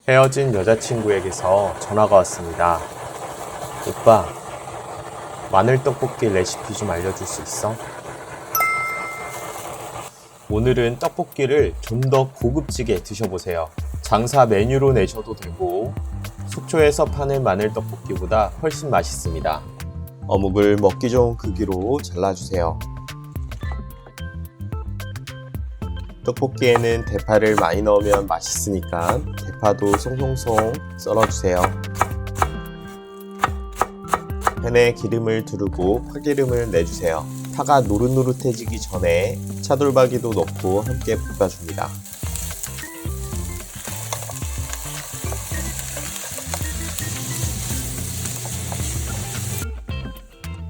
헤어진 여자친구에게서 전화가 왔습니다. 오빠, 마늘 떡볶이 레시피 좀 알려줄 수 있어? 오늘은 떡볶이를 좀 더 고급지게 드셔보세요. 장사 메뉴로 내셔도 되고 속초에서 파는 마늘 떡볶이보다 훨씬 맛있습니다. 어묵을 먹기 좋은 크기로 잘라주세요. 떡볶이에는 대파를 많이 넣으면 맛있으니까 대파도 송송송 썰어주세요. 팬에 기름을 두르고 파기름을 내주세요. 파가 노릇노릇해지기 전에 차돌박이도 넣고 함께 볶아줍니다.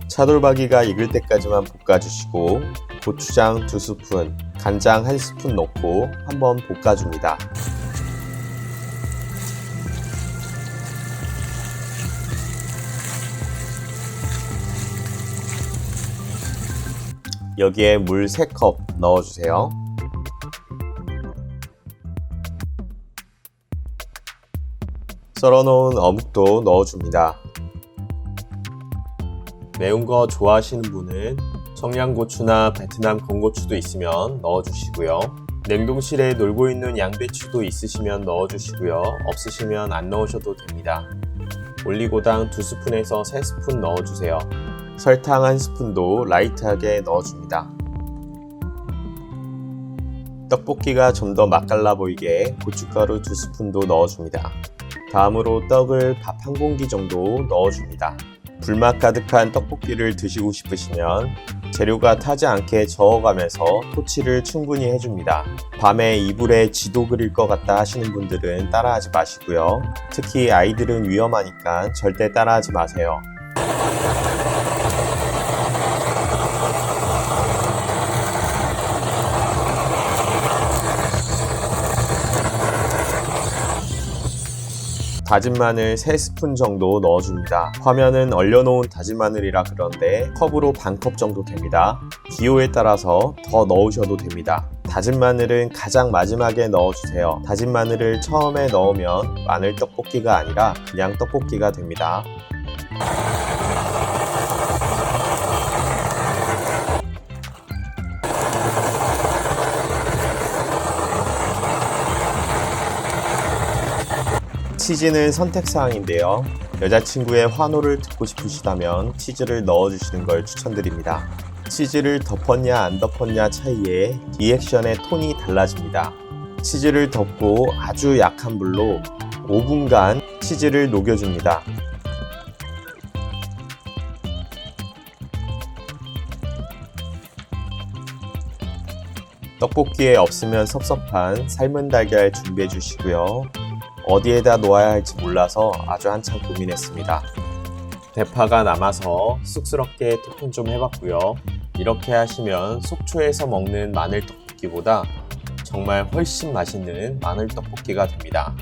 차돌박이가 익을 때까지만 볶아주시고 고추장 2스푼, 간장 1스푼 넣고 한번 볶아줍니다. 여기에 물 3컵 넣어주세요. 썰어놓은 어묵도 넣어줍니다. 매운 거 좋아하시는 분은 청양고추나 베트남 건고추도 있으면 넣어주시고요. 냉동실에 놀고 있는 양배추도 있으시면 넣어주시고요. 없으시면 안 넣으셔도 됩니다. 올리고당 2스푼에서 3스푼 넣어주세요. 설탕 1스푼도 라이트하게 넣어줍니다. 떡볶이가 좀 더 맛깔나 보이게 고춧가루 2스푼도 넣어줍니다. 다음으로 떡을 밥 1공기 정도 넣어줍니다. 불맛 가득한 떡볶이를 드시고 싶으시면 재료가 타지 않게 저어가면서 토치를 충분히 해줍니다. 밤에 이불에 지도 그릴 것 같다 하시는 분들은 따라하지 마시고요. 특히 아이들은 위험하니까 절대 따라하지 마세요. 다진 마늘 3스푼 정도 넣어줍니다. 화면은 얼려놓은 다진 마늘이라 그런데 컵으로 반컵 정도 됩니다. 기호에 따라서 더 넣으셔도 됩니다. 다진 마늘은 가장 마지막에 넣어주세요. 다진 마늘을 처음에 넣으면 마늘 떡볶이가 아니라 그냥 떡볶이가 됩니다. 치즈는 선택사항인데요. 여자친구의 환호를 듣고 싶으시다면 치즈를 넣어주시는 걸 추천드립니다. 치즈를 덮었냐 안 덮었냐 차이에 리액션의 톤이 달라집니다. 치즈를 덮고 아주 약한 불로 5분간 치즈를 녹여줍니다. 떡볶이에 없으면 섭섭한 삶은 달걀 준비해 주시고요. 어디에다 놓아야 할지 몰라서 아주 한참 고민했습니다. 대파가 남아서 쑥스럽게 토핑 좀 해봤고요. 이렇게 하시면 속초에서 먹는 마늘 떡볶이보다 정말 훨씬 맛있는 마늘 떡볶이가 됩니다.